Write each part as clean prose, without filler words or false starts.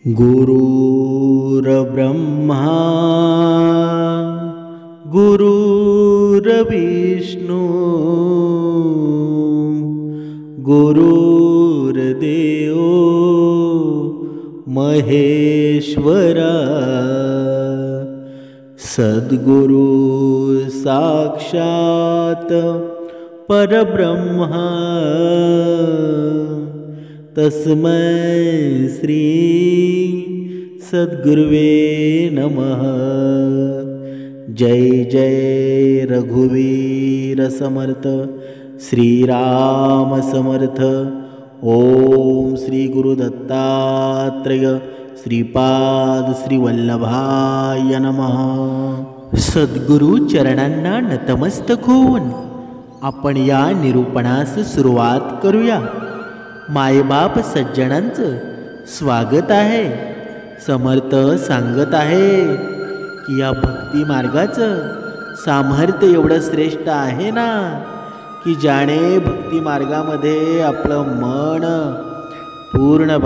गुरुर्ब्रह्मा गुरुर्विष्णू गुरुर्देव महेश्वरा सद्गुरु साक्षात परब्रह्मा तस्मै श्री सद्गुरुवे नमः। जय जय रघुवीर समर्थ श्रीराम समर्थ। ओम श्री गुरु दत्तात्रेय श्रीपाद श्री वल्लभाय नमः। सद्गुरु चरणांना नतमस्तक होऊन आपण या निरूपणास सुरुवात करूया। मायबाप सज्जनांचं स्वागत आहे। समर्थ सांगत आहे की या भक्ती मार्गाचं सामर्थ्य एवढं श्रेष्ठ आहे ना, की ज्याने भक्ती मार्गामध्ये आपलं मन पूर्ण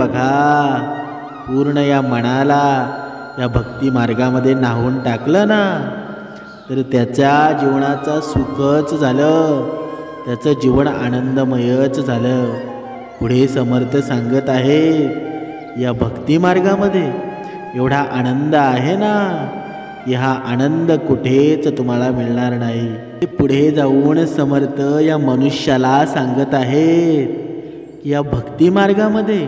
पूर्ण या मनाला या भक्ती मार्गामध्ये न्हावून टाकलं ना, तर त्याच्या जीवनाचं सुखच झालं, त्याचं जीवन आनंदमयच झालं। पुढे समर्थ सांगत आहे या भक्ती मार्गामध्ये एवढा आनंद आहे ना, की हा आनंद कुठेच तुम्हाला मिळणार नाही। पुढे जाऊन समर्थ या मनुष्याला सांगत आहे की या भक्ती मार्गामध्ये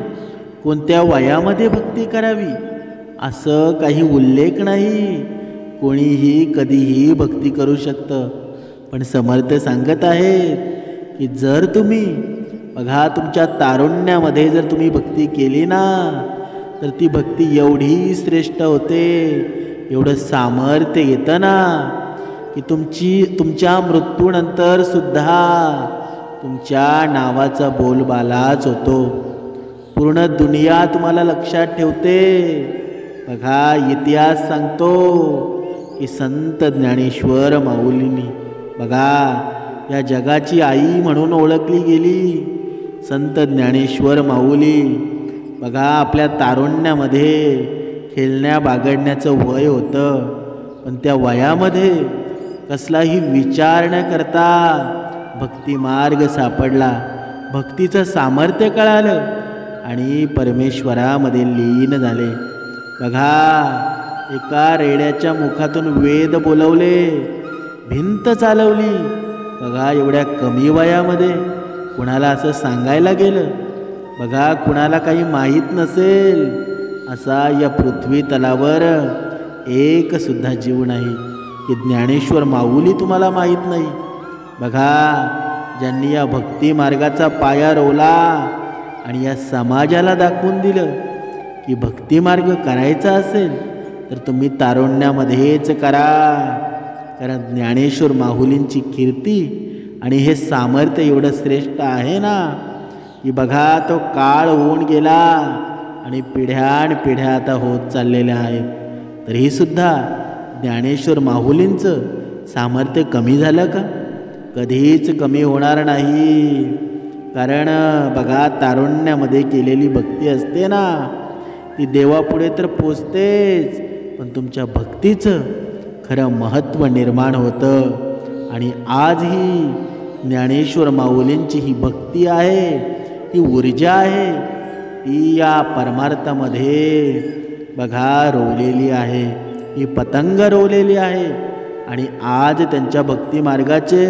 कोणत्या वयामध्ये भक्ती करावी असं काही उल्लेख नाही। कोणीही कधीही भक्ती करू शकतं, पण समर्थ सांगत आहेत की जर तुम्ही बघा तुमच्या तारुण्यामध्ये जर तुम्ही भक्ती केली ना, तर ती भक्ती एवढी श्रेष्ठ होते, एवढं सामर्थ्य येतं ना, की तुमच्या मृत्यूनंतर सुद्धा तुमच्या नावाचा बोलबालाच होतो। पूर्ण दुनिया तुम्हाला लक्षात ठेवते। बघा इतिहास सांगतो की संत ज्ञानेश्वर माऊलींनी बघा या जगाची आई म्हणून ओळखली गेली। संत ज्ञानेश्वर माऊली बघा आपल्या तारुण्यामध्ये खेळण्या बागडण्याचं वय होतं, पण त्या वयामध्ये कसलाही विचार न करता भक्ती मार्ग सापडला, भक्तीचं सामर्थ्य कळालं आणि परमेश्वरामध्ये लीन झाले। बघा एका रेड्याच्या मुखातून वेद बोलवले, भिंत चालवली। बघा एवढ्या कमी वयामध्ये कुणाला असं सांगायला गेलं, बघा कुणाला काही माहीत नसेल असा या पृथ्वी तलावर एक सुद्धा जीव नाही की ज्ञानेश्वर माऊली तुम्हाला माहीत नाही। बघा ज्यांनी या भक्ती मार्गाचा पाया रोवला आणि या समाजाला दाखवून दिलं की भक्ती मार्ग करायचा असेल तर तुम्ही तारुण्यामध्येच करा, कारण ज्ञानेश्वर माऊलींची कीर्ती आणि हे सामर्थ्य एवढं श्रेष्ठ आहे ना, की बघा तो काळ होऊन गेला आणि पिढ्यानपिढ्या आता होत चाललेल्या आहेत, तरीसुद्धा ज्ञानेश्वर माऊलींचं सामर्थ्य कमी झालं का? कधीच कमी होणार नाही। कारण बघा तारुण्यामध्ये केलेली भक्ती असते ना, ती देवापुढे तर पोचतेच, पण तुमच्या भक्तीचं खरं महत्त्व निर्माण होतं। आणि आजही ज्ञानेश्वर माऊलींची ही भक्ती आहे, ही ऊर्जा आहे, ती या परमार्थामध्ये बघा रोवलेली आहे, ही पतंग रोवलेली आहे। आणि आज त्यांच्या भक्ती मार्गाचे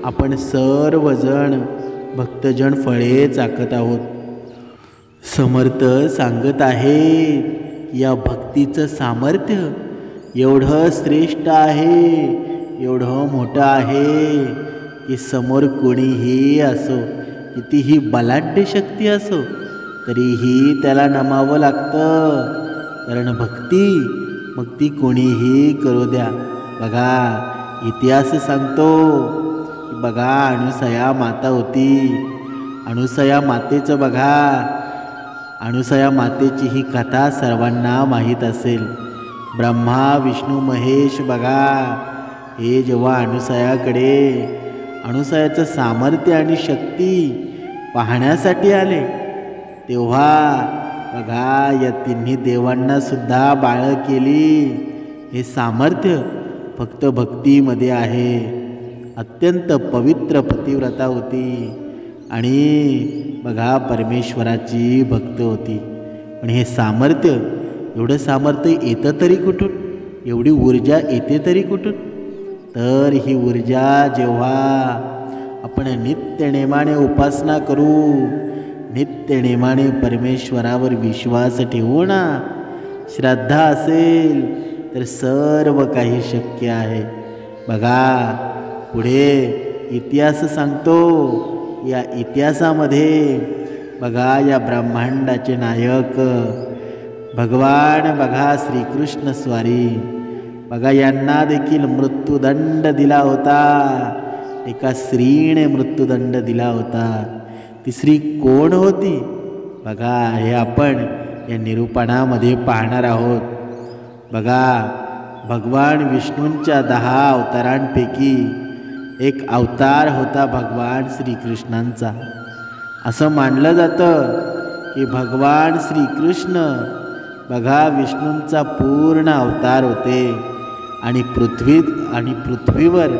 आपण सर्वजण भक्तजन फळे चाकत आहोत। समर्थ सांगत आहे या भक्तीचं सामर्थ्य एवढं श्रेष्ठ आहे, एवढं मोठं आहे की समोर कोणीही असो, कितीही बलाढ्य शक्ती असो, तरीही त्याला नमावं लागतं, कारण भक्ती मग ती कोणीही करू द्या। बघा इतिहास सांगतो की बघा अनुसया माता होती। अनुसया मातेचं बघा, अनुसया मातेची ही कथा सर्वांना माहीत असेल। ब्रह्मा विष्णू महेश बघा हे जेव्हा अनुसयाचं सामर्थ्य आणि शक्ती पाहण्यासाठी आले, तेव्हा बघा या तिन्ही देवांना सुद्धा बाळ केली. हे सामर्थ्य फक्त भक्तीमध्ये आहे. अत्यंत पवित्र पतिव्रता होती आणि बघा परमेश्वराची भक्त होती. पण हे सामर्थ्य, एवढं सामर्थ्य येतं तरी कुठून? एवढी ऊर्जा येते तरी कुठून? तर ही ऊर्जा जेव्हा आपण नित्यनेमाने उपासना करू, नित्यनेमाने परमेश्वरावर विश्वास ठेवू ना, श्रद्धा असेल तर सर्व काही शक्य आहे. बघा पुढे इतिहास सांगतो. या इतिहासामध्ये बघा या ब्रह्मांडाचे नायक भगवान बघा श्रीकृष्ण स्वारी, बघा यांना देखील मृत्यूदंड दिला होता. एका स्त्रीने मृत्यूदंड दिला होता. ती स्त्री कोण होती? बघा हे आपण या निरूपणामध्ये पाहणार आहोत. बघा भगवान विष्णूंच्या 10 अवतारांपैकी एक अवतार होता भगवान श्रीकृष्णांचा. असं मानलं जातं की भगवान श्रीकृष्ण बघा विष्णूंचा पूर्ण अवतार होते आणि पृथ्वीवर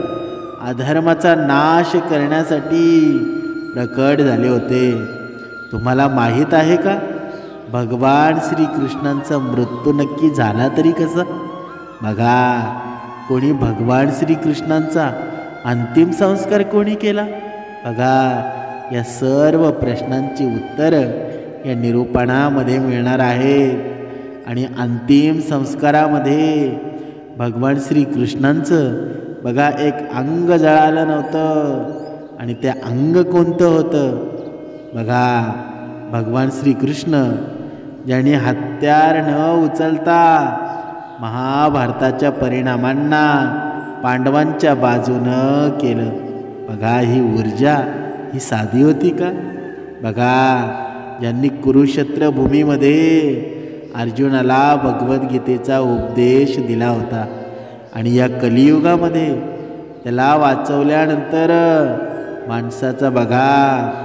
अधर्माचा नाश करण्यासाठी प्रकट झाले होते. तुम्हाला माहीत आहे का भगवान श्रीकृष्णांचा मृत्यू नक्की झाला तरी कसा? बघा कोणी भगवान श्रीकृष्णांचा अंतिम संस्कार कोणी केला? बघा या सर्व प्रश्नांची उत्तरं या निरूपणामध्ये मिळणार आहेत. आणि अंतिम संस्कारामध्ये भगवान श्रीकृष्णांचं बघा एक अंग जळालं नव्हतं. आणि ते अंग कोणतं होतं? बघा भगवान श्रीकृष्ण ज्यांनी हत्यार न उचलता महाभारताच्या परिणामांना पांडवांच्या बाजूनं केलं. बघा ही ऊर्जा ही साधी होती का? बघा ज्यांनी कुरुक्षेत्र भूमीमध्ये अर्जुनाला भगवद्गीतेचा उपदेश दिला होता आणि या कलियुगामध्ये त्याला वाचवल्यानंतर माणसाचा बघा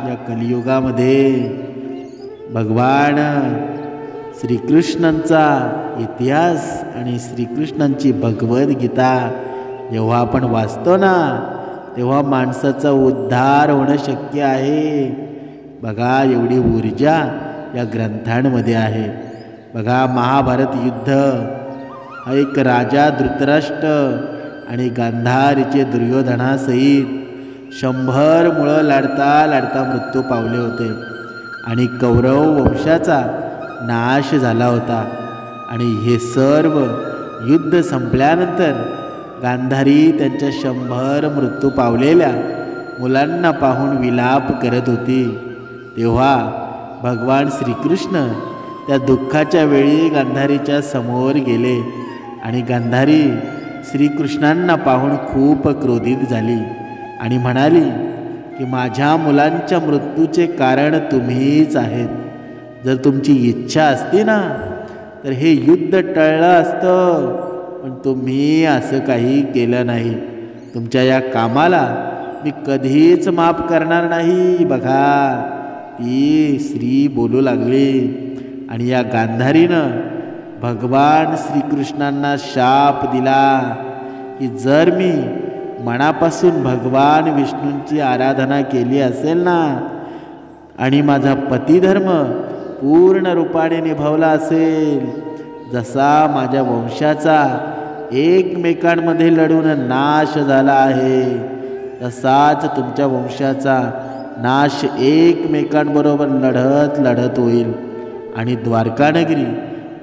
या कलियुगामध्ये भगवान श्रीकृष्णांचा इतिहास आणि श्रीकृष्णांची भगवद्गीता जेव्हा आपण वाचतो ना, तेव्हा माणसाचा उद्धार होणं शक्य आहे. बघा एवढी ऊर्जा या ग्रंथांमध्ये आहे. बघा महाभारत युद्ध हा एक राजा धृतराष्ट्र आणि गांधारीचे दुर्योधनासहित 100 मुळं लाडता मृत्यू पावले होते आणि कौरव वंशाचा नाश झाला होता. आणि हे सर्व युद्ध संपल्यानंतर गांधारी त्यांच्या 100 मृत्यू पावलेल्या मुलांना पाहून विलाप करत होती. तेव्हा भगवान श्रीकृष्ण त्या दुःखाच्या वेळी गांधारीच्या समोर गेले आणि गांधारी श्रीकृष्णांना पाहून खूप क्रोधित झाली आणि म्हणाली की माझ्या मुलांच्या मृत्यूचे कारण तुम्हीच आहेत. जर तुमची इच्छा असती ना तर हे युद्ध टळलं असतं, पण तुम्ही असं काही केलं नाही. तुमच्या या कामाला मी कधीच माफ करणार नाही. बघा ती स्त्री बोलू लागली आणि या गांधारीनं भगवान श्रीकृष्णांना शाप दिला की जर मी मनापासून भगवान विष्णूंची आराधना केली असेल ना आणि माझा पतिधर्म पूर्ण रूपाने निभावला असेल, जसा माझ्या वंशाचा एकमेकांमध्ये लढून नाश झाला आहे, तसाच तुमच्या वंशाचा नाश एकमेकांबरोबर लढत होईल आणि द्वारकानगरी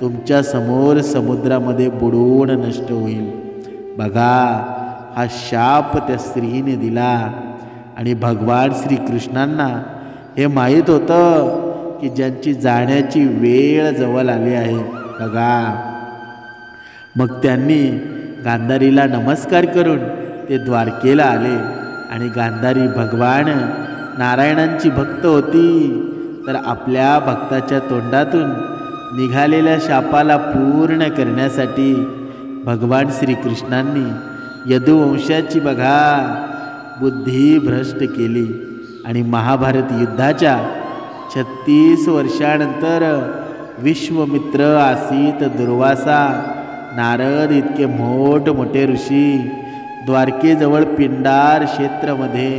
तुमच्या समोर समुद्रामध्ये बुडून नष्ट होईल. बघा हा शाप त्या स्त्रीने दिला आणि भगवान श्रीकृष्णांना हे माहीत होतं की ज्यांची जाण्याची वेळ जवळ आली आहे. बघा मग त्यांनी गांधारीला नमस्कार करून ते द्वारकेला आले. आणि गांधारी भगवान नारायणांची भक्त होती, तर आपल्या भक्ताच्या तोंडातून निघालेल्या शापाला पूर्ण करण्यासाठी भगवान श्रीकृष्णांनी यदुवंशाची बघा बुद्धी भ्रष्ट केली आणि महाभारत युद्धाच्या 36 वर्षानंतर विश्वमित्र आसीत दुर्वासा, नारद इतके मोठमोठे ऋषी द्वारकेजवळ पिंडार क्षेत्रामध्ये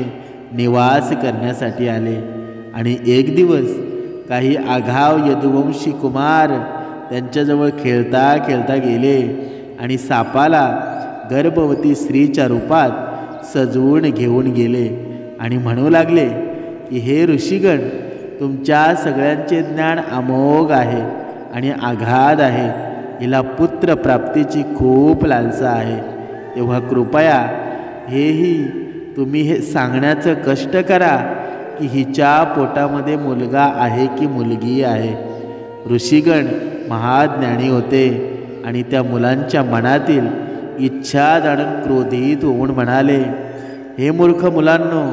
निवास करण्यासाठी आले. आणि एक दिवस काही आघाव यदुवंशी कुमार त्यांच्याजवळ खेळता खेळता गेले आणि सापाला गर्भवती स्त्रीच्या रूपात सजवून घेऊन गेले आणि म्हणू लागले की हे ऋषीगण, तुमच्या सगळ्यांचे ज्ञान अमोघ आहे आणि आघात आहे. हिला पुत्र प्राप्तीची खूप लालसा आहे. तेव्हा कृपया हेही तुम्ही हे सांगण्याचं कष्ट करा की हिच्या पोटामध्ये मुलगा आहे की मुलगी आहे. ऋषीगण महाज्ञानी होते आणि त्या मुलांच्या मनातील इच्छा जाणून क्रोधित होऊन म्हणाले, हे मूर्ख मुलांनो,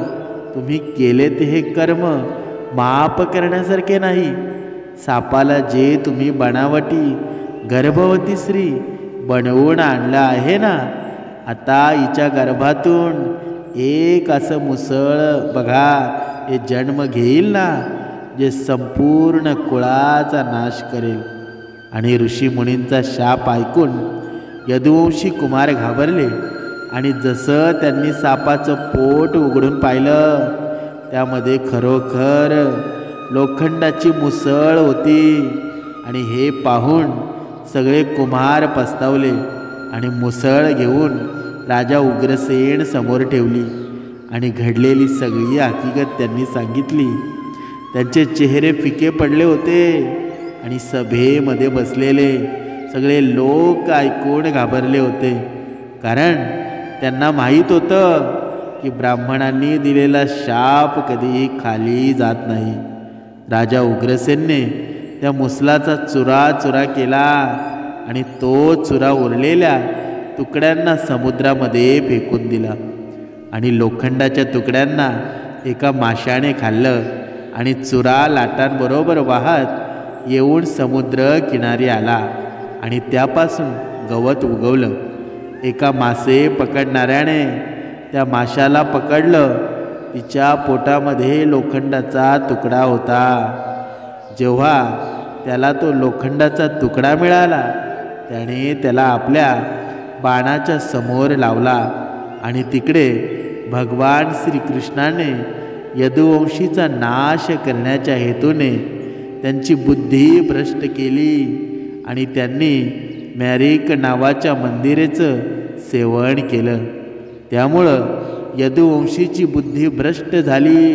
तुम्ही केले ते हे कर्म माफ करण्यासारखे नाही. सापाला जे तुम्ही बनावटी गर्भवती स्त्री बनवून आणलं आहे ना, आता हिच्या गर्भातून एक असं मुसळ बघा हे जन्म घेईल ना, जे संपूर्ण कुळाचा नाश करेल. आणि ऋषीमुनींचा शाप ऐकून यदुवंशी कुमार घाबरले आणि जसं त्यांनी सापाचं पोट उघडून पाहिलं, त्यामध्ये खरोखर लोखंडाची मुसळ होती. आणि हे पाहून सगळे कुमार पस्तावले आणि मुसळ घेऊन राजा उग्रसेन समोर ठेवली आणि घडलेली सगळी हकीकत त्यांनी सांगितली. त्यांचे चेहरे फिके पडले होते आणि सभेमध्ये बसलेले सगळे लोक ऐकून घाबरले होते, कारण त्यांना माहीत होतं की ब्राह्मणांनी दिलेला शाप कधीही खाली जात नाही. राजा उग्रसेनने त्या मुसलाचा चुरा केला आणि तो चुरा उरलेल्या तुकड्यांना समुद्रामध्ये फेकून दिला. आणि लोखंडाच्या तुकड्यांना एका माशाने खाल्लं आणि चुरा लाटांबरोबर वाहत येऊन समुद्र किनारी आला आणि त्यापासून गवत उगवलं. एका मासे पकडणाऱ्याने त्या माशाला पकडलं. तिच्या पोटामध्ये लोखंडाचा तुकडा होता. जेव्हा त्याला तो लोखंडाचा तुकडा मिळाला, त्याने त्याला आपल्या बाणाच्या समोर लावला आणि तिकडे भगवान श्रीकृष्णाने यदुवंशीचा नाश करण्याच्या हेतूने त्यांची बुद्धी भ्रष्ट केली आणि त्यांनी मॅरिक नावाच्या मंदिरेचं सेवन केलं. त्यामुळं यदुवंशीची बुद्धी भ्रष्ट झाली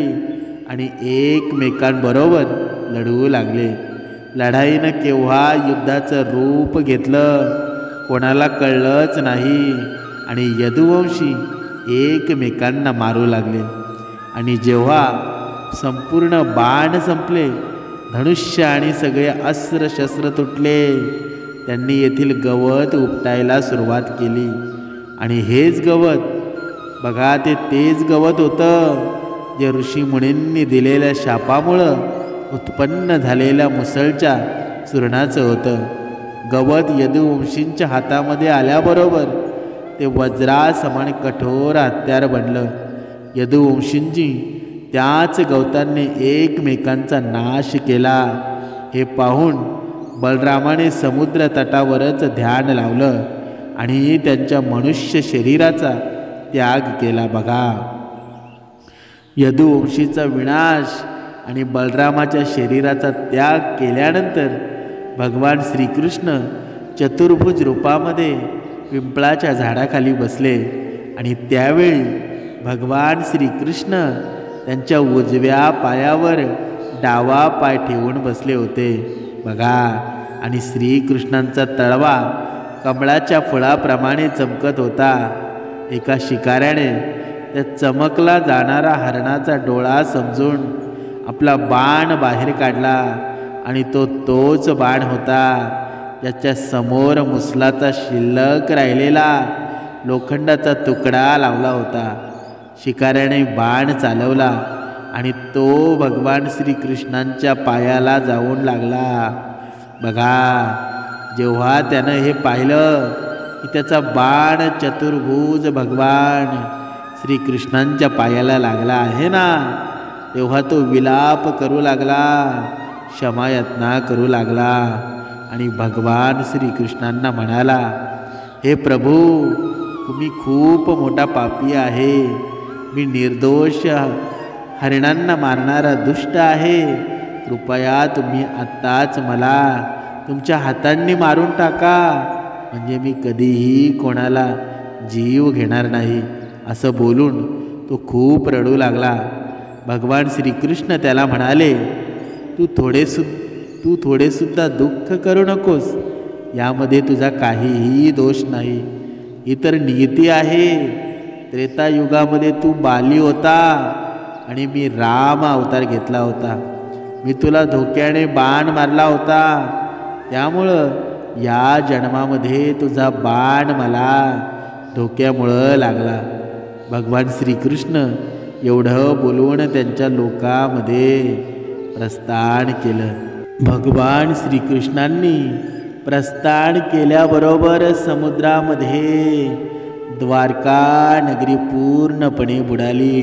आणि एकमेकांबरोबर लढू लागले. लढाईनं केव्हा युद्धाचं रूप घेतलं कोणाला कळलंच नाही आणि यदुवंशी एकमेकांना मारू लागले. आणि जेव्हा संपूर्ण बाण संपले, धनुष्य आणि सगळे अस्त्र शस्त्र तुटले, त्यांनी येथील गवत उपटायला सुरुवात केली. आणि हेच गवत बघा, तेच गवत होतं जे ऋषीमुनींनी दिलेल्या शापामुळं उत्पन्न झालेल्या मुसळच्या चूर्णाचं होतं. गवत यदुवंशींच्या हातामध्ये आल्याबरोबर ते वज्रासमान कठोर हत्यार बनलं. यदुवंशींची त्याच गवतांनी एकमेकांचा नाश केला. हे पाहून बलरामाने समुद्र तटावरच ध्यान लावलं आणि त्यांच्या मनुष्य शरीराचा त्याग केला. बघा, यदुवंशीचा विनाश आणि बलरामाच्या शरीराचा त्याग केल्यानंतर भगवान श्रीकृष्ण चतुर्भुज रूपामध्ये पिंपळाच्या झाडाखाली बसले आणि त्यावेळी भगवान श्रीकृष्ण त्यांच्या उजव्या पायावर डावा पाय ठेवून बसले होते. बघा, आणि श्रीकृष्णांचा तळवा कमळाच्या फुलाप्रमाणे चमकत होता. एका शिकाऱ्याने त्या चमकला जाणारा हरणाचा डोळा समजून आपला बाण बाहेर काढला आणि तोच बाण होता ज्याच्या समोर मुसलाचा शिल्लक राहिलेला लोखंडाचा तुकडा लावला होता. शिकाऱ्याने बाण चालवला आणि तो भगवान श्रीकृष्णांच्या पायाला जाऊन लागला. बघा, जेव्हा त्यानं हे पाहिलं की त्याचा बाण चतुर्भुज भगवान श्रीकृष्णांच्या पायाला लागला आहे ना, तेव्हा तो विलाप करू लागला. क्षमायातना करू लागला आणि भगवान श्रीकृष्णांना म्हणाला, हे प्रभू, तुम्ही खूप मोठा पापी आहे. मी निर्दोष हरिणांना मारणारा दुष्ट आहे. कृपया तुम्ही आत्ताच मला तुमच्या हातांनी मारून टाका, म्हणजे मी कधीही कोणाला जीव घेणार नाही. असं बोलून तो खूप रडू लागला. भगवान श्रीकृष्ण त्याला म्हणाले, तू थोडेसुद्धा दुःख करू नकोस. यामध्ये तुझा काहीही दोष नाही. ही तर नियती आहे. त्रेतायुगामध्ये तू बाली होता आणि मी राम अवतार घेतला होता. मी तुला धोक्याने बाण मारला होता. त्यामुळं या जन्मामध्ये तुझा बाण मला धोक्यामुळं लागला. भगवान श्रीकृष्ण एवढं बोलून त्यांच्या लोकामध्ये प्रस्थान केलं. भगवान श्रीकृष्णांनी प्रस्थान केल्याबरोबर समुद्रामध्ये द्वारका नगरी पूर्णपणे बुडाली.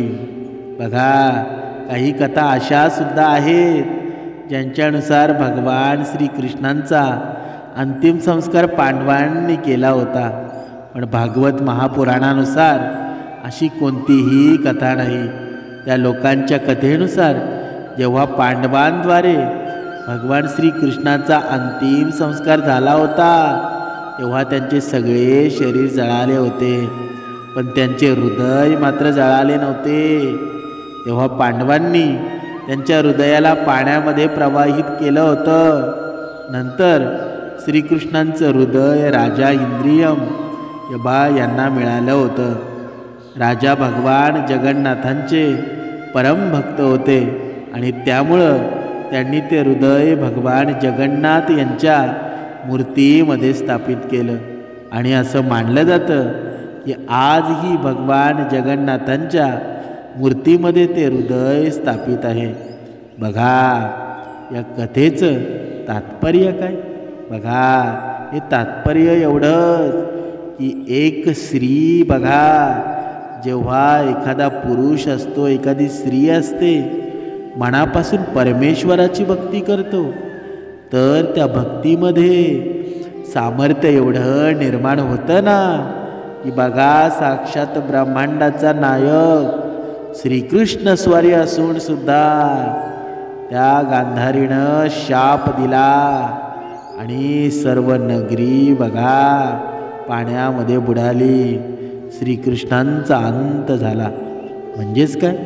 बघा, काही कथा अशा सुद्धा आहेत ज्यांच्यानुसार भगवान श्रीकृष्णांचा अंतिम संस्कार पांडवांनी केला होता. पण भागवत महापुराणानुसार अशी कोणतीही कथा नाही. त्या लोकांच्या कथेनुसार जेव्हा पांडवांद्वारे भगवान श्रीकृष्णाचा अंतिम संस्कार झाला होता, तेव्हा त्यांचे सगळे शरीर जळाले होते, पण त्यांचे हृदय मात्र जळाले नव्हते. तेव्हा पांडवांनी त्यांच्या हृदयाला पाण्यामध्ये प्रवाहित केलं होतं. नंतर श्रीकृष्णांचं हृदय राजा इंद्रियम यांना मिळालं होतं. राजा भगवान जगन्नाथांचे परमभक्त होते आणि त्यामुळं त्यांनी ते हृदय भगवान जगन्नाथ यांच्या मूर्तीमध्ये स्थापित केलं. आणि असं मानलं जातं की आजही भगवान जगन्नाथांच्या मूर्तीमध्ये ते हृदय स्थापित आहे. बघा, या कथेचं तात्पर्य काय? बघा, हे तात्पर्य एवढंच की एक स्त्री, बघा, जेव्हा एखादा पुरुष असतो, एखादी स्त्री असते, मनापासून परमेश्वराची भक्ती करतो, तर त्या भक्तीमध्ये सामर्थ्य एवढं निर्माण होतं ना की बघा, साक्षात ब्रह्मांडाचा नायक श्रीकृष्ण स्वारी असून सुद्धा त्या गांधारीनं शाप दिला आणि सर्व नगरी, बघा, पाण्यामध्ये बुडाली. श्रीकृष्णांचा अंत झाला. म्हणजेच काय?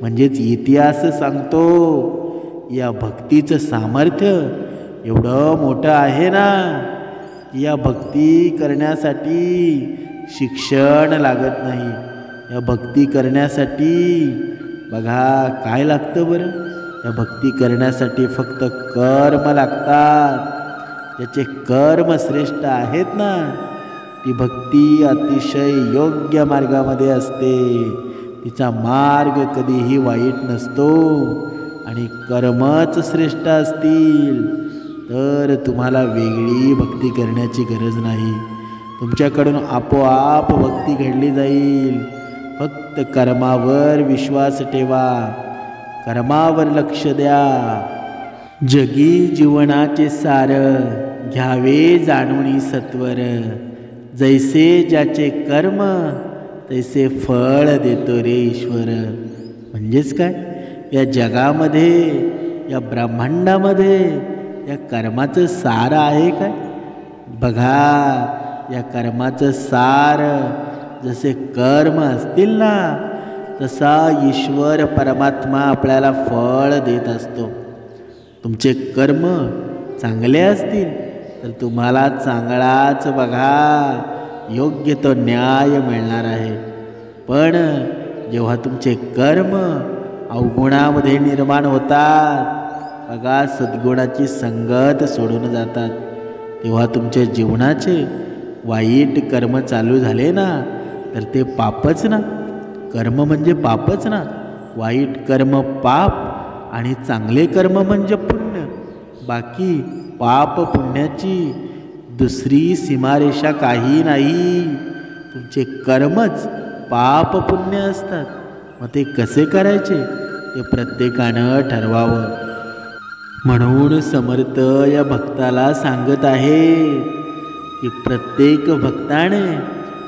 म्हणजेच इतिहास सांगतो या भक्तीचं सामर्थ्य एवढं मोठं आहे ना की या भक्ती करण्यासाठी शिक्षण लागत नाही. या भक्ती करण्यासाठी बघा काय लागतं बरं? या भक्ती करण्यासाठी फक्त कर्म लागतात. ज्याचे कर्म श्रेष्ठ आहेत ना, ती भक्ती अतिशय योग्य मार्गामध्ये असते. तिचा मार्ग कधीही वाईट नसतो. आणि कर्मच श्रेष्ठ असतील तर तुम्हाला वेगळी भक्ती करण्याची गरज नाही. तुमच्याकडून आपोआप भक्ती घडली जाईल. फक्त कर्मावर विश्वास ठेवा, कर्मावर लक्ष द्या. जगी जीवनाचे सार, घ्यावे जाणूनी सत्वर. जैसे ज्याचे कर्म, तैसे फळ देतो रे ईश्वर. म्हणजेच काय? या जगामध्ये, या ब्रह्मांडामध्ये या कर्माचं सार आहे काय? बघा, या कर्माचं सार जसे कर्म असतील ना, तसा ईश्वर परमात्मा आपल्याला फळ देत असतो. तुमचे कर्म चांगले असतील तर तुम्हाला चांगलाच, बघा, योग्य तो न्याय मिळणार आहे. पण जेव्हा तुमचे कर्म अवगुणामध्ये निर्माण होतात, बघा, सद्गुणाची संगत सोडून जातात, तेव्हा तुमच्या जीवनाचे वाईट कर्म चालू झाले ना, तर ते पापच ना. कर्म म्हणजे पापच ना. वाईट कर्म पाप आणि चांगले कर्म म्हणजे पुण्य. बाकी पाप पुण्याची दुसरी सीमारेषा काही नाही. तुमचे कर्मच पाप पुण्य असतात. मग ते कसे करायचे ते प्रत्येकानं ठरवावं. म्हणून समर्थ या भक्ताला सांगत आहे की प्रत्येक भक्ताने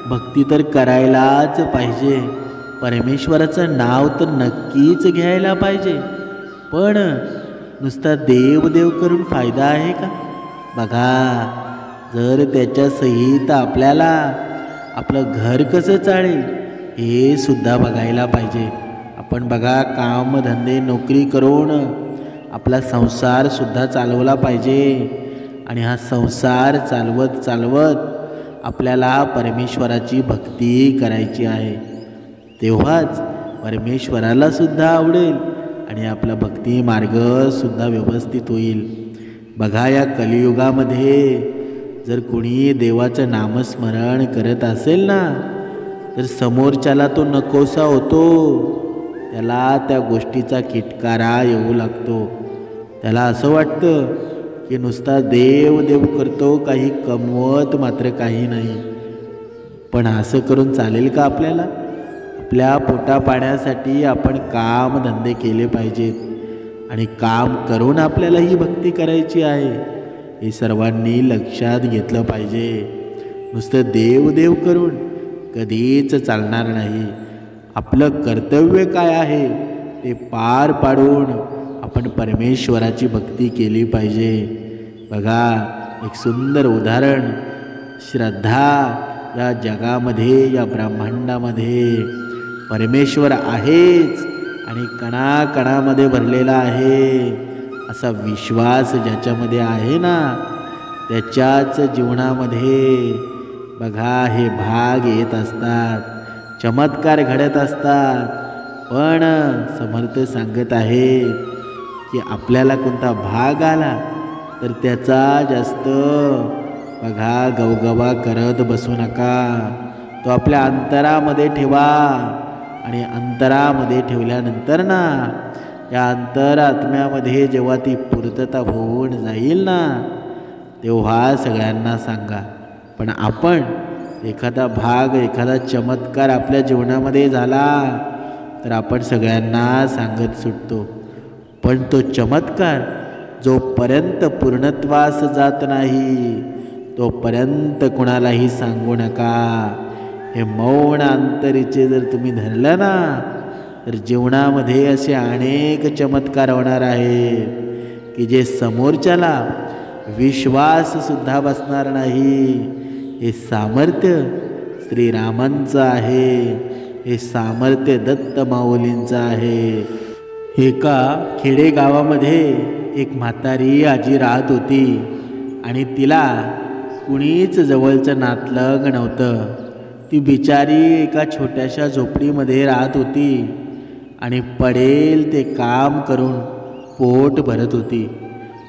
भक्ती तर करायलाच पाहिजे, परमेश्वराचं नाव तर नक्कीच घ्यायला पाहिजे. पण नुसता देव करून फायदा आहे का? बघा, जर त्याच्या सहित आपल्याला आपलं घर कसं चालेल हे सुद्धा बघायला पाहिजे. आपण बघा, कामधंदे नोकरी करून आपला संसार सुद्धा चालवला पाहिजे. आणि हा संसार चालवत आपल्याला परमेश्वराची भक्ती करायची आहे. तेव्हाच परमेश्वराला सुद्धा आवडेल आणि आपला भक्ती मार्ग सुद्धा व्यवस्थित होईल. बघा, या कलियुगामध्ये जर कोणी देवाचं नामस्मरण करत असेल ना, तर समोरच्याला तो नकोसा होतो. त्याला त्या गोष्टीचा किटकारा येऊ लागतो. त्याला असं वाटतं की नुसता देव करतो, काही कमवत मात्र काही नाही. पण असं करून चालेल का आपल्याला? आपल्या पोटापाण्यासाठी आपण कामधंदे केले पाहिजेत आणि काम करून आपल्याला ही भक्ती करायची आहे. हे सर्वांनी लक्षात घेतलं पाहिजे. नुसतं देव करून कधीच चालणार नाही. आपलं कर्तव्य काय आहे ते पार पाडून आपण परमेश्वराची भक्ती केली पाहिजे. बघा, एक सुंदर उदाहरण, श्रद्धा या जगामध्ये, या ब्रह्मांडामध्ये परमेश्वर आहेच आणि कणाकणामध्ये भरलेला आहे असा विश्वास ज्याच्यामध्ये आहे ना, त्याच्याच जीवनामध्ये बघा हे भाग येत असतात, चमत्कार घडत असतात. पण समर्थ सांगत आहे की आपल्याला कोणता भाग आला तर त्याचा जास्त बघा गवगवा करत बसू नका. तो आपल्या अंतरामध्ये ठेवा आणि अंतरामध्ये ठेवल्यानंतर ना, या अंतरात्म्यामध्ये जेव्हा ती पूर्तता होऊन जाईल ना, तेव्हा सगळ्यांना सांगा. पण आपण एखादा भाग, एखादा चमत्कार आपल्या जीवनामध्ये झाला तर आपण सगळ्यांना सांगत सुटतो. पण तो चमत्कार जोपर्यंत पूर्णत्वास जात नाही तोपर्यंत कुणालाही सांगू नका. हे मौन अंतरीचे जर तुम्ही धरलं ना, तर जीवनामध्ये असे अनेक चमत्कार होणार आहेत की जे समोरच्याला विश्वास सुद्धा बसणार नाही. हे सामर्थ्य श्रीरामांचं आहे, हे सामर्थ्य दत्त माऊलींचं आहे. एका खेडेगावामध्ये एक म्हातारी आजी राहत होती आणि तिला कुणीच जवळचं नातलग नव्हतं. ती बिचारी एका छोट्याशा झोपडीमध्ये राहत होती आणि पडेल ते काम करून पोट भरत होती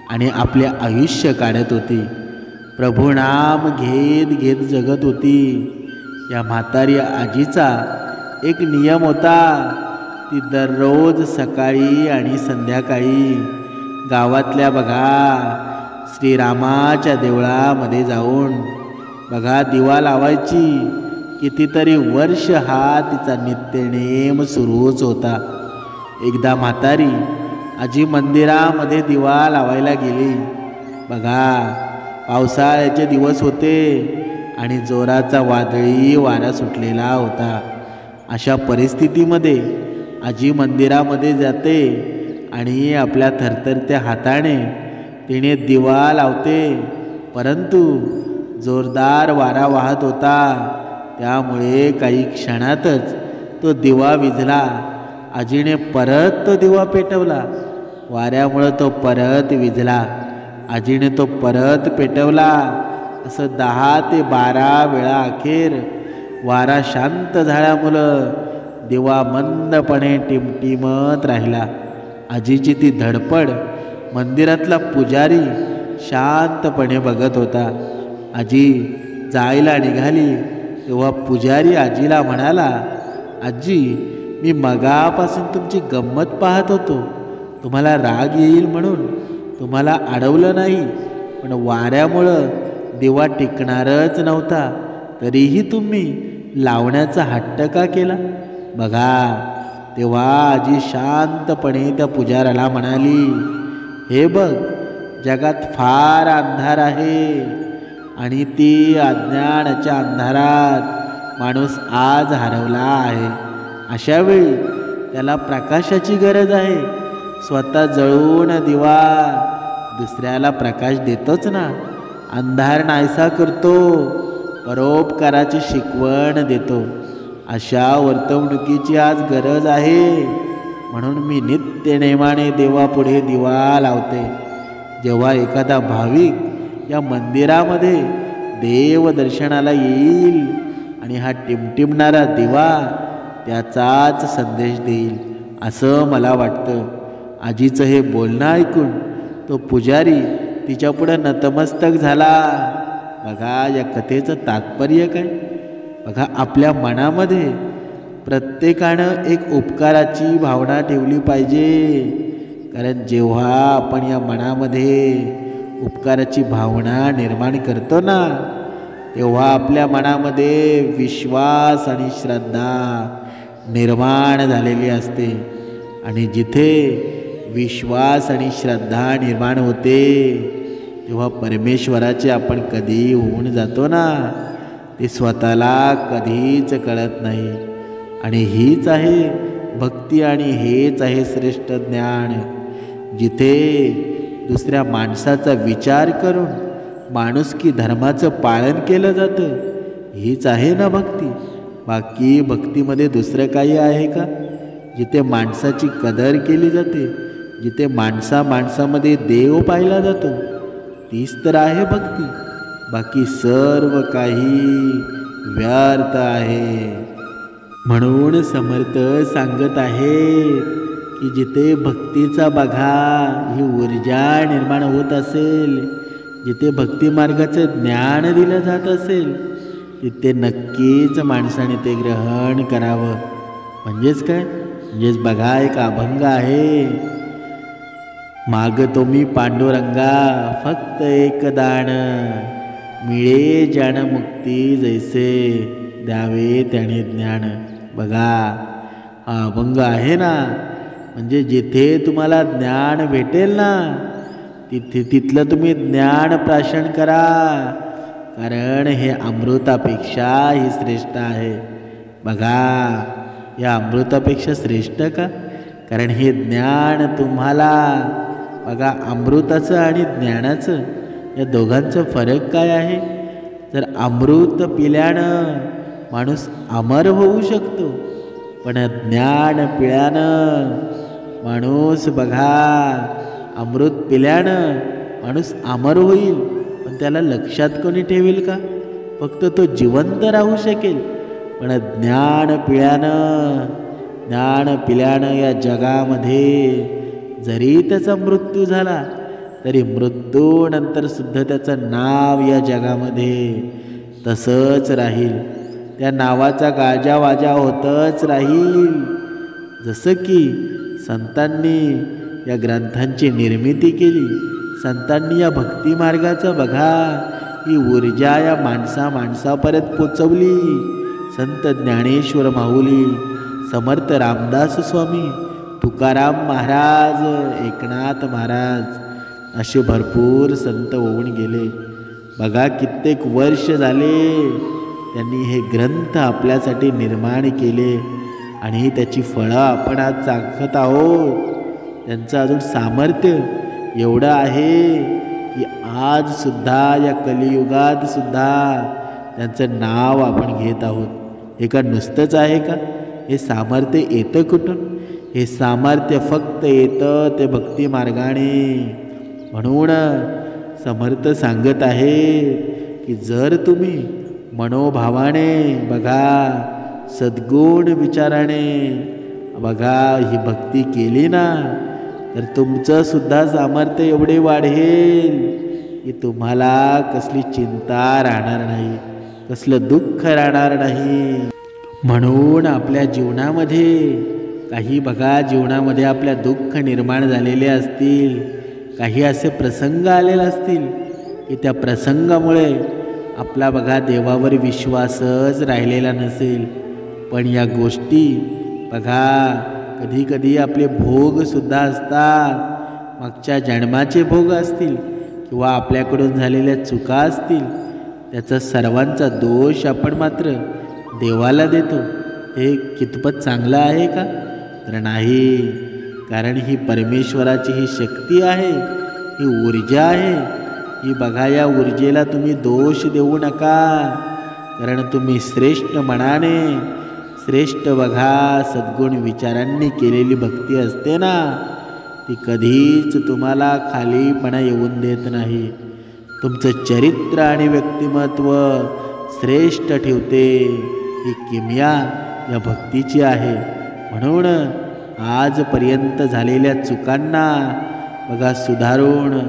आणि आपले आयुष्य काढत होती. प्रभू नाम घेत घेत जगत होती. या म्हातारी आजीचा एक नियम होता. ती दररोज सकाळी आणि संध्याकाळी गावातल्या बघा श्रीरामाच्या देवळामध्ये जाऊन बघा दिवा लावायची. कितीतरी वर्ष हा तिचा नित्यनेम सुरूच होता. एकदा म्हातारी आजी मंदिरामध्ये दिवा लावायला गेली. बघा, पावसाळ्याचे दिवस होते आणि जोराचा वादळी वारा सुटलेला होता. अशा परिस्थितीमध्ये आजी मंदिरामध्ये जाते आणि आपल्या थरथरत्या हाताने तिने दिवा लावते. परंतु जोरदार वारा वाहत होता, त्यामुळे काही क्षणातच तो दिवा विझला. आजीने परत तो दिवा पेटवला. वाऱ्यामुळं तो परत विझला. आजीने तो परत पेटवला. असं 10 ते 12 वेळा अखेर वारा शांत झाल्यामुळं दिवा मंदपणे टिमटिमत राहिला. आजीची ती धडपड मंदिरातला पुजारी शांतपणे बघत होता. आजी जायला निघाली तेव्हा पुजारी आजीला म्हणाला, आजी, मी मगापासून तुमची गंमत पाहत होतो. तुम्हाला राग येईल म्हणून तुम्हाला अडवलं नाही, पण वाऱ्यामुळं दिवा टिकणारच नव्हता. तरीही तुम्ही लावण्याचा हट्ट का केला? बघा, तेव्हा आजी शांतपणे त्या पुजाऱ्याला म्हणाली, हे बघ, जगात फार अंधार आहे आणि ती अज्ञानाच्या अंधारात माणूस आज हरवला आहे. अशा वेळी त्याला प्रकाशाची गरज आहे. स्वतः जळून दिवा दुसऱ्याला प्रकाश देतोच ना. अंधार नाहीसा करतो, परोपकाराची शिकवण देतो. अशा वर्तवणुकीची आज गरज आहे. म्हणून मी नित्य नेमाने देवापुढे दिवा लावते. जेव्हा एखादा भाविक या मंदिरामध्ये देवदर्शनाला येईल आणि हा टिमटिमणारा दिवा त्याचाच संदेश देईल असं मला वाटतं. आजीचं हे बोलणं ऐकून तो पुजारी तिच्यापुढं नतमस्तक झाला. बघा या कथेचं तात्पर्य काय. बघा, आपल्या मनामध्ये प्रत्येकानं एक उपकाराची भावना ठेवली पाहिजे. कारण जेव्हा आपण या मनामध्ये उपकाराची भावना निर्माण करतो ना, तेव्हा आपल्या मनामध्ये विश्वास आणि श्रद्धा निर्माण झालेली असते. आणि जिथे विश्वास आणि श्रद्धा निर्माण होते तेव्हा परमेश्वराचे आपण कधी होऊन जातो ना, ते स्वतःला कधीच कळत नाही. आणि हीच आहे भक्ती आणि हेच आहे श्रेष्ठ ज्ञान. जिथे दुसऱ्या माणसाचा विचार करून माणुसकी धर्माचं पालन केलं जातं, हीच आहे ना भक्ती. बाकी भक्तीमध्ये दुसरं काही आहे का. जिथे माणसाची कदर केली जाते, जिथे माणसामध्ये देव पाहिला जातो, तीच तर आहे भक्ती. बाकी सर्व काही व्यर्थ आहे. म्हणून समर्थ सांगत आहे की जिथे भक्तीचा बघा ही ऊर्जा निर्माण होत असेल, जिथे भक्ती मार्गाचं ज्ञान दिलं जात असेल, तिथे नक्कीच माणसाने ते ग्रहण करावं. म्हणजेच काय, म्हणजेच बघा एक अभंग आहे. मागतो मी पांडुरंगा फक्त एक दान, मिळे ज्ञान मुक्ती जैसे द्यावे त्याने ज्ञान. बघा हा अभंग आहे ना. म्हणजे जिथे तुम्हाला ज्ञान भेटेल ना, तिथलं तुम्ही ज्ञान प्राशन करा. कारण हे अमृतापेक्षा ही श्रेष्ठ आहे. बघा, या अमृतापेक्षा श्रेष्ठ का. कारण हे ज्ञान तुम्हाला, बघा अमृताचं आणि ज्ञानाचं या दोघांचं फरक काय आहे. जर अमृत पिल्यानं माणूस अमर होऊ शकतो, पण ज्ञान पिल्यानं माणूस, बघा अमृत पिल्यानं माणूस अमर होईल, पण त्याला लक्षात कोणी ठेवेल का. फक्त तो जिवंत राहू शकेल. पण ज्ञान पिल्यानं या जगामध्ये जरी त्याचा मृत्यू झाला तरी मृत्यूनंतर सुद्धा त्याचं नाव या जगामध्ये तसंच राहील. त्या नावाचा गाजावाजा होतच राहील. जसं की संतांनी या ग्रंथांची निर्मिती केली, संतांनी या भक्ती मार्गाचं बघा ही ऊर्जा या माणसापर्यंत पोचवली. संत ज्ञानेश्वर माऊली, समर्थ रामदास स्वामी, तुकाराम महाराज, एकनाथ महाराज असे भरपूर संत होऊन गेले. बघा कित्येक वर्ष झाले त्यांनी हे ग्रंथ आपल्यासाठी निर्माण केले आणि त्याची फळं आपण आज चाखत आहोत. त्यांचं अजून सामर्थ्य एवढं आहे की आज सुद्धा या कलियुगात सुद्धा त्यांचं नाव आपण घेत आहोत. हे का नुसतंच आहे का. हे सामर्थ्य येतं कुठून. हे सामर्थ्य फक्त येतं ते भक्ती मार्गाने. म्हणून समर्थ सांगत आहे की जर तुम्ही मनोभावाने, बघा सद्गुण विचाराने, बघा ही भक्ती केली ना, तर तुमचं सुद्धा सामर्थ्य एवढे वाढेल की तुम्हाला कसली चिंता राहणार नाही, कसलं दुःख राहणार नाही. म्हणून आपल्या जीवनामध्ये काही, बघा जीवनामध्ये आपल्या दुःख निर्माण झालेले असतील, काही असे प्रसंग आलेले असतील की त्या प्रसंगामुळे आपला, बघा देवावर विश्वासच राहिलेला नसेल. पण या गोष्टी, बघा कधी कधी आपले भोगसुद्धा असतात. मागच्या जन्माचे भोग असतील किंवा आपल्याकडून झालेल्या चुका असतील, त्याचा सर्वांचा दोष आपण मात्र देवाला देतो. हे कितपत चांगलं आहे का? तर नाही. कारण ही परमेश्वराची ही शक्ती आहे, ही ऊर्जा आहे. ही बघा, या ऊर्जेला तुम्ही दोष देऊ नका. कारण तुम्ही श्रेष्ठ मनाने, श्रेष्ठ बघा सद्गुण विचारांनी केलेली भक्ती असते ना, ती कधीच तुम्हाला खालीपणा येऊन देत नाही. तुमचं चरित्र आणि व्यक्तिमत्व श्रेष्ठ ठेवते. ही किमया या भक्तीची आहे. म्हणून आजपर्यंत झालेल्या चुकांना बघा सुधारून,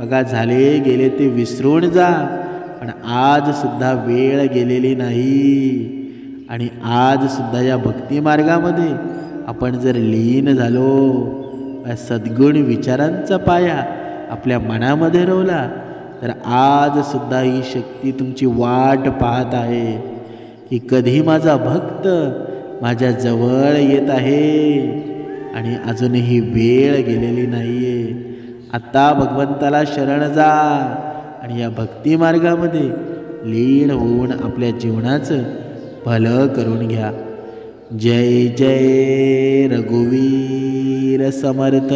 बघा झाले गेले ते विसरून जा. पण आजसुद्धा वेळ गेलेली नाही. आणि आजसुद्धा या भक्तिमार्गामध्ये आपण जर लीन झालो, सद्गुण विचारांचा पाया आपल्या मनामध्ये रोवला, तर आजसुद्धा ही शक्ती तुमची वाट पाहत आहे की कधी माझा भक्त माझ्या जवळ येत आहे. आणि अजूनही वेळ गेलेली नाही आहे. आता भगवंताला शरण जा आणि या भक्तिमार्गामध्ये लीन होऊन आपल्या जीवनाचं भलं करून घ्या. जय जय रघुवीर समर्थ.